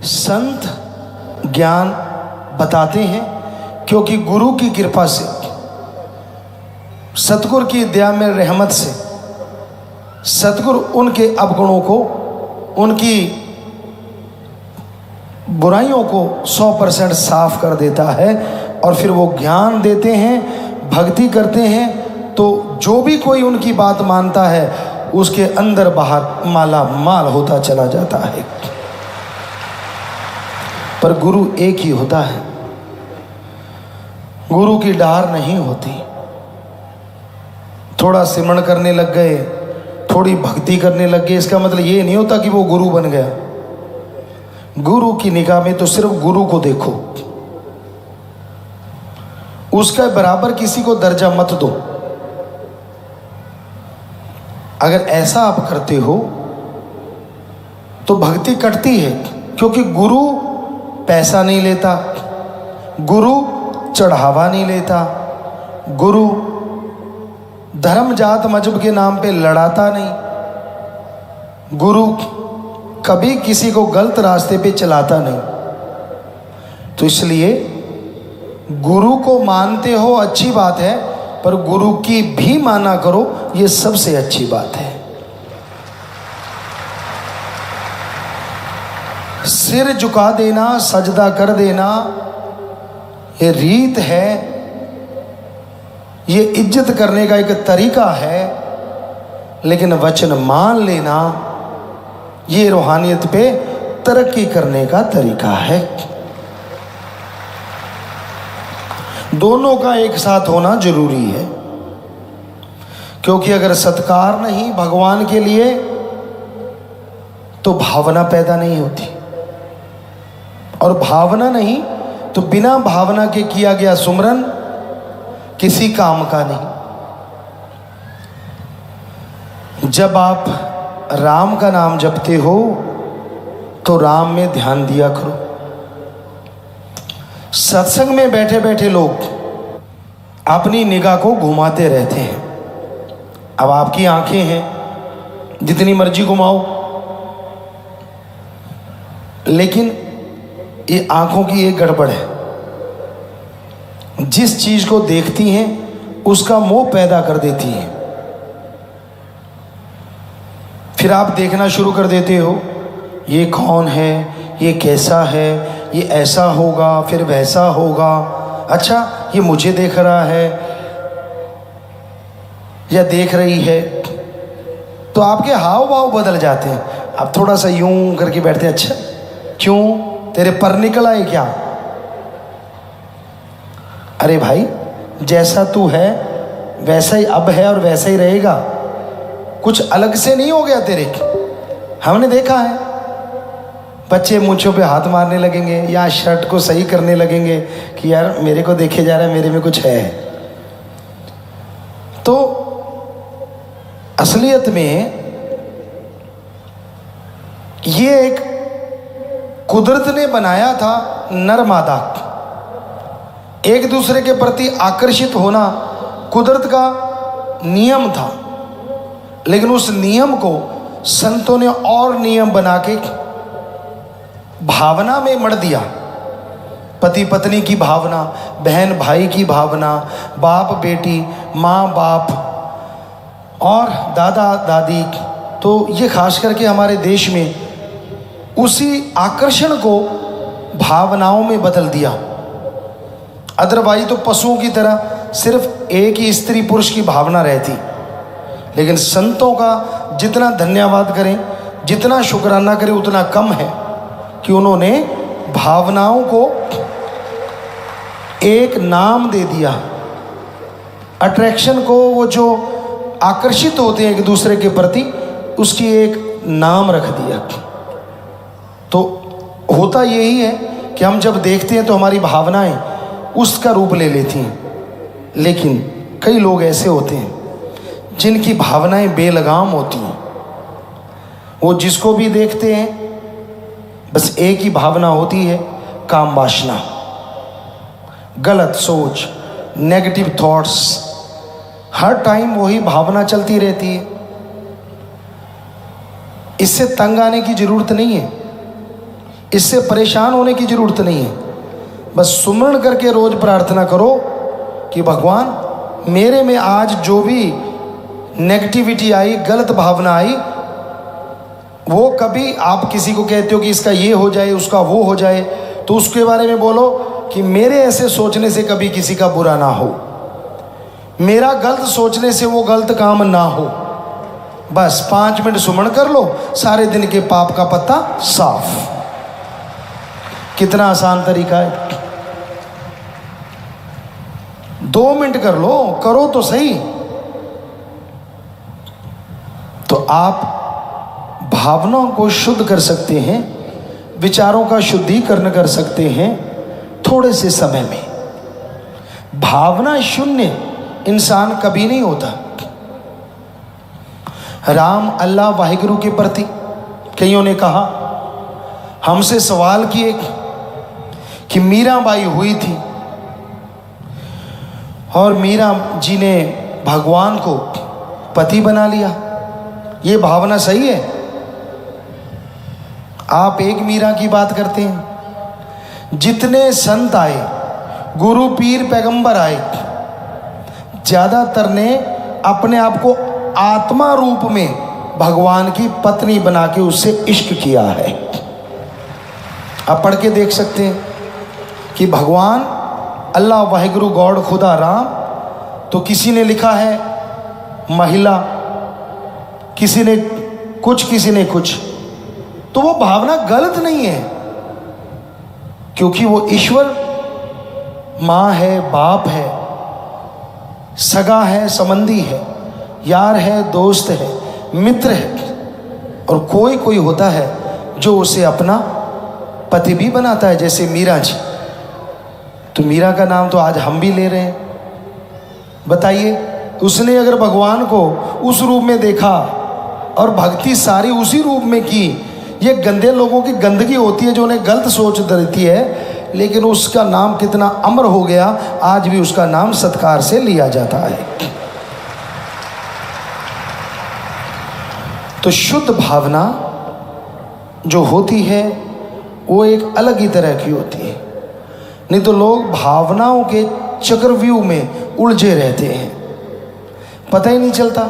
संत ज्ञान बताते हैं, क्योंकि गुरु की कृपा से, सतगुरु की दया में रहमत से सतगुरु उनके अवगुणों को, उनकी बुराइयों को 100% साफ कर देता है और फिर वो ज्ञान देते हैं, भक्ति करते हैं। तो जो भी कोई उनकी बात मानता है उसके अंदर बाहर माला माल होता चला जाता है। पर गुरु एक ही होता है, गुरु की डार नहीं होती। थोड़ा सिमरण करने लग गए, थोड़ी भक्ति करने लग गए, इसका मतलब ये नहीं होता कि वो गुरु बन गया। गुरु की निगाह में तो सिर्फ गुरु को देखो, उसका बराबर किसी को दर्जा मत दो। अगर ऐसा आप करते हो तो भक्ति कटती है, क्योंकि गुरु पैसा नहीं लेता, गुरु चढ़ावा नहीं लेता, गुरु धर्म जात मजहब के नाम पे लड़ाता नहीं, गुरु कभी किसी को गलत रास्ते पे चलाता नहीं। तो इसलिए गुरु को मानते हो अच्छी बात है, पर गुरु की भी माना करो, ये सबसे अच्छी बात है। सिर झुका देना, सजदा कर देना, ये रीत है, ये इज्जत करने का एक तरीका है। लेकिन वचन मान लेना, ये रूहानियत पे तरक्की करने का तरीका है। दोनों का एक साथ होना जरूरी है, क्योंकि अगर सत्कार नहीं भगवान के लिए तो भावना पैदा नहीं होती, और भावना नहीं तो बिना भावना के किया गया सुमरन किसी काम का नहीं। जब आप राम का नाम जपते हो तो राम में ध्यान दिया करो। सत्संग में बैठे बैठे लोग अपनी निगाह को घुमाते रहते हैं। अब आपकी आंखें हैं, जितनी मर्जी घुमाओ, लेकिन ये आंखों की एक गड़बड़ है। जिस चीज को देखती हैं उसका मोह पैदा कर देती हैं। फिर आप देखना शुरू कर देते हो, ये कौन है, ये कैसा है, ये ऐसा होगा, फिर वैसा होगा, अच्छा ये मुझे देख रहा है या देख रही है। तो आपके हाव भाव बदल जाते हैं। आप थोड़ा सा यूं करके बैठते हैं, अच्छा क्यों, तेरे पर निकल आए क्या? अरे भाई, जैसा तू है वैसा ही अब है और वैसा ही रहेगा, कुछ अलग से नहीं हो गया तेरे। हमने देखा है बच्चे मूंछों पे हाथ मारने लगेंगे या शर्ट को सही करने लगेंगे कि यार मेरे को देखे जा रहा है, मेरे में कुछ है। तो असलियत में ये एक कुदरत ने बनाया था, नर मादा एक दूसरे के प्रति आकर्षित होना कुदरत का नियम था। लेकिन उस नियम को संतों ने और नियम बना के भावना में मढ़ दिया। पति पत्नी की भावना, बहन भाई की भावना, बाप बेटी, माँ बाप और दादा दादी। तो ये खास करके हमारे देश में उसी आकर्षण को भावनाओं में बदल दिया। अदरवाइज तो पशुओं की तरह सिर्फ एक ही स्त्री पुरुष की भावना रहती। लेकिन संतों का जितना धन्यवाद करें, जितना शुक्राना करें, उतना कम है कि उन्होंने भावनाओं को एक नाम दे दिया। अट्रैक्शन को, वो जो आकर्षित होते हैं एक दूसरे के प्रति, उसकी एक नाम रख दिया। तो होता यही है कि हम जब देखते हैं तो हमारी भावनाएं उसका रूप ले लेती हैं। लेकिन कई लोग ऐसे होते हैं जिनकी भावनाएं बेलगाम होती हैं। वो जिसको भी देखते हैं बस एक ही भावना होती है, काम वासना, गलत सोच, नेगेटिव थॉट्स, हर टाइम वही भावना चलती रहती है। इससे तंग आने की जरूरत नहीं है। इससे परेशान होने की ज़रूरत नहीं है। बस सुमरण करके रोज़ प्रार्थना करो कि भगवान मेरे में आज जो भी नेगेटिविटी आई, गलत भावना आई, वो कभी आप किसी को कहते हो कि इसका ये हो जाए, उसका वो हो जाए, तो उसके बारे में बोलो कि मेरे ऐसे सोचने से कभी किसी का बुरा ना हो, मेरा गलत सोचने से वो गलत काम ना हो। बस 5 मिनट सुमन कर लो, सारे दिन के पाप का पत्ता साफ। कितना आसान तरीका है। 2 मिनट कर लो, करो तो सही। तो आप भावनाओं को शुद्ध कर सकते हैं, विचारों का शुद्धिकरण कर सकते हैं थोड़े से समय में। भावना शून्य इंसान कभी नहीं होता। राम, अल्लाह, वाहिगुरु के प्रति कईयों ने कहा, हमसे सवाल किए कि मीराबाई हुई थी और मीरा जी ने भगवान को पति बना लिया, ये भावना सही है? आप एक मीरा की बात करते हैं। जितने संत आए, गुरु, पीर, पैगंबर आए, ज़्यादातर ने अपने आप को आत्मा रूप में भगवान की पत्नी बना के उससे इश्क किया है। आप पढ़ के देख सकते हैं कि भगवान अल्लाह, वाहिगुरु, गॉड, खुदा, राम, तो किसी ने लिखा है महिला, किसी ने कुछ, किसी ने कुछ। तो वो भावना गलत नहीं है, क्योंकि वो ईश्वर माँ है, बाप है, सगा है, संबंधी है, यार है, दोस्त है, मित्र है। और कोई कोई होता है जो उसे अपना पति भी बनाता है, जैसे मीरा जी। तो मीरा का नाम तो आज हम भी ले रहे हैं। बताइए, उसने अगर भगवान को उस रूप में देखा और भक्ति सारी उसी रूप में की। ये गंदे लोगों की गंदगी होती है जो उन्हें गलत सोच देती है, लेकिन उसका नाम कितना अमर हो गया, आज भी उसका नाम सत्कार से लिया जाता है। तो शुद्ध भावना जो होती है वो एक अलग ही तरह की होती है। नहीं तो लोग भावनाओं के चक्रव्यूह में उलझे रहते हैं, पता ही नहीं चलता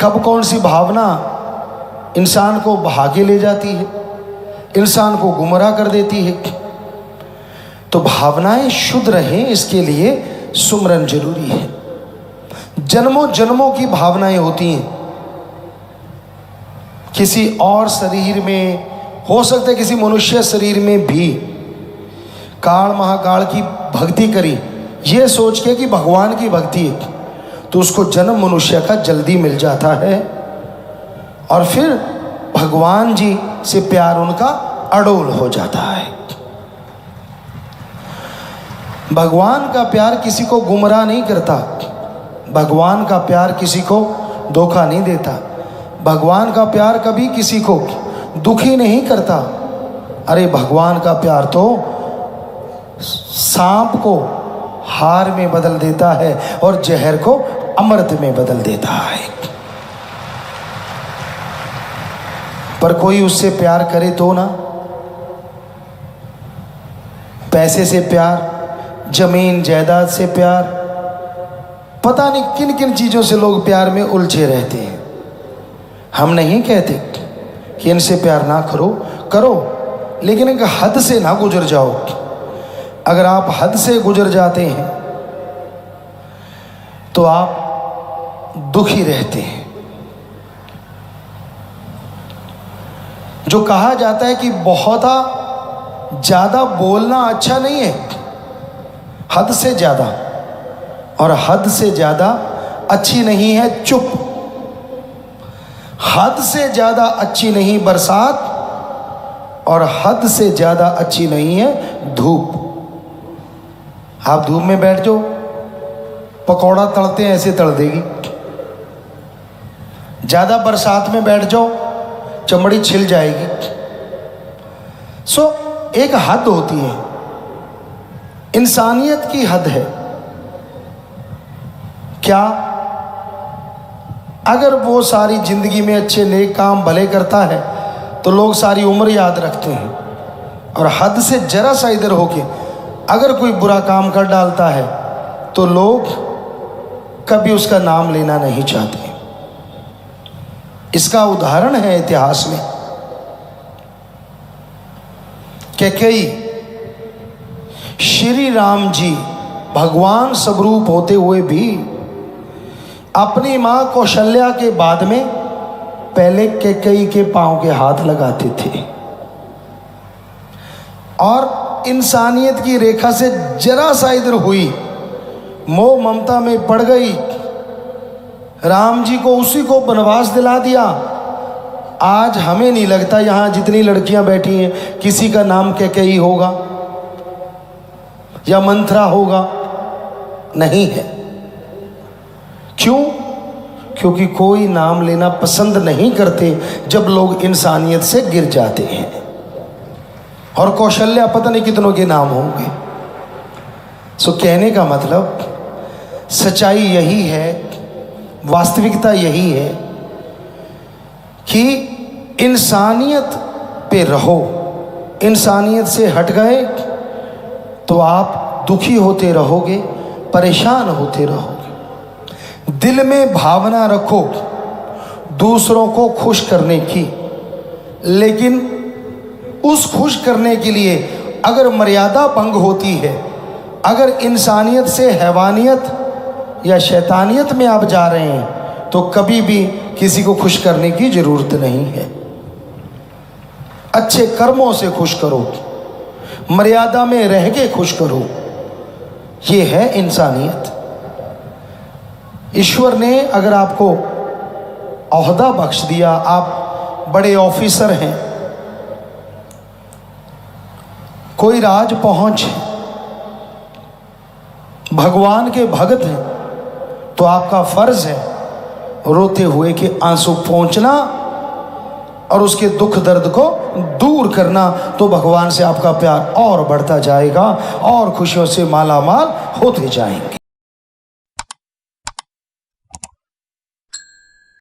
कब कौन सी भावना इंसान को बहा के ले जाती है, इंसान को गुमराह कर देती है। तो भावनाएं शुद्ध रहें, इसके लिए सुमरन जरूरी है। जन्मों जन्मों की भावनाएं होती हैं। किसी और शरीर में हो सकता है, किसी मनुष्य शरीर में भी काल महाकाल की भक्ति करी, ये सोच के कि भगवान की भक्ति है, तो उसको जन्म मनुष्य का जल्दी मिल जाता है और फिर भगवान जी से प्यार उनका अडोल हो जाता है। भगवान का प्यार किसी को गुमराह नहीं करता, भगवान का प्यार किसी को धोखा नहीं देता, भगवान का प्यार कभी किसी को दुखी नहीं करता। अरे भगवान का प्यार तो सांप को हार में बदल देता है और जहर को अमृत में बदल देता है। पर कोई उससे प्यार करे तो ना, पैसे से प्यार, जमीन जायदाद से प्यार, पता नहीं किन किन चीज़ों से लोग प्यार में उलझे रहते हैं। हम नहीं कहते कि इनसे प्यार ना करो, करो, लेकिन एक हद से ना गुजर जाओ। अगर आप हद से गुजर जाते हैं तो आप दुखी रहते हैं। जो कहा जाता है कि बहुत ज़्यादा बोलना अच्छा नहीं है, हद से ज़्यादा, और हद से ज़्यादा अच्छी नहीं है चुप। हद से ज़्यादा अच्छी नहीं बरसात, और हद से ज़्यादा अच्छी नहीं है धूप। आप धूप में बैठ जाओ, पकौड़ा तलते हैं ऐसे तल देगी। ज़्यादा बरसात में बैठ जाओ, चमड़ी छिल जाएगी। एक हद होती है, इंसानियत की हद है। क्या अगर वो सारी जिंदगी में अच्छे नेक काम भले करता है तो लोग सारी उम्र याद रखते हैं, और हद से जरा सा इधर होके अगर कोई बुरा काम कर डालता है तो लोग कभी उसका नाम लेना नहीं चाहते। इसका उदाहरण है इतिहास में कैकेयी, श्री राम जी भगवान स्वरूप होते हुए भी अपनी मां कौशल्या के बाद में पहले कैकेयी के पांव के हाथ लगाते थे और इंसानियत की रेखा से जरा सा इधर हुई, मोह ममता में पड़ गई, राम जी को उसी को वनवास दिला दिया। आज हमें नहीं लगता यहां जितनी लड़कियां बैठी हैं किसी का नाम कैकेयी होगा या मंथरा होगा, नहीं है। क्यों? क्योंकि कोई नाम लेना पसंद नहीं करते जब लोग इंसानियत से गिर जाते हैं। और कौशल्या पता नहीं कितनों के नाम होंगे। सो कहने का मतलब सच्चाई यही है, वास्तविकता यही है कि इंसानियत पे रहो। इंसानियत से हट गए तो आप दुखी होते रहोगे, परेशान होते रहोगे। दिल में भावना रखो दूसरों को खुश करने की, लेकिन उस खुश करने के लिए अगर मर्यादा भंग होती है, अगर इंसानियत से हैवानियत या शैतानियत में आप जा रहे हैं तो कभी भी किसी को खुश करने की जरूरत नहीं है। अच्छे कर्मों से खुश करो, मर्यादा में रह के खुश करो, ये है इंसानियत। ईश्वर ने अगर आपको ओहदा बख्श दिया, आप बड़े ऑफिसर हैं, कोई राज पहुंच है, भगवान के भगत हैं, तो आपका फर्ज है रोते हुए के आंसू पहुंचना और उसके दुख दर्द को दूर करना। तो भगवान से आपका प्यार और बढ़ता जाएगा और खुशियों से माला माल होते जाएंगे।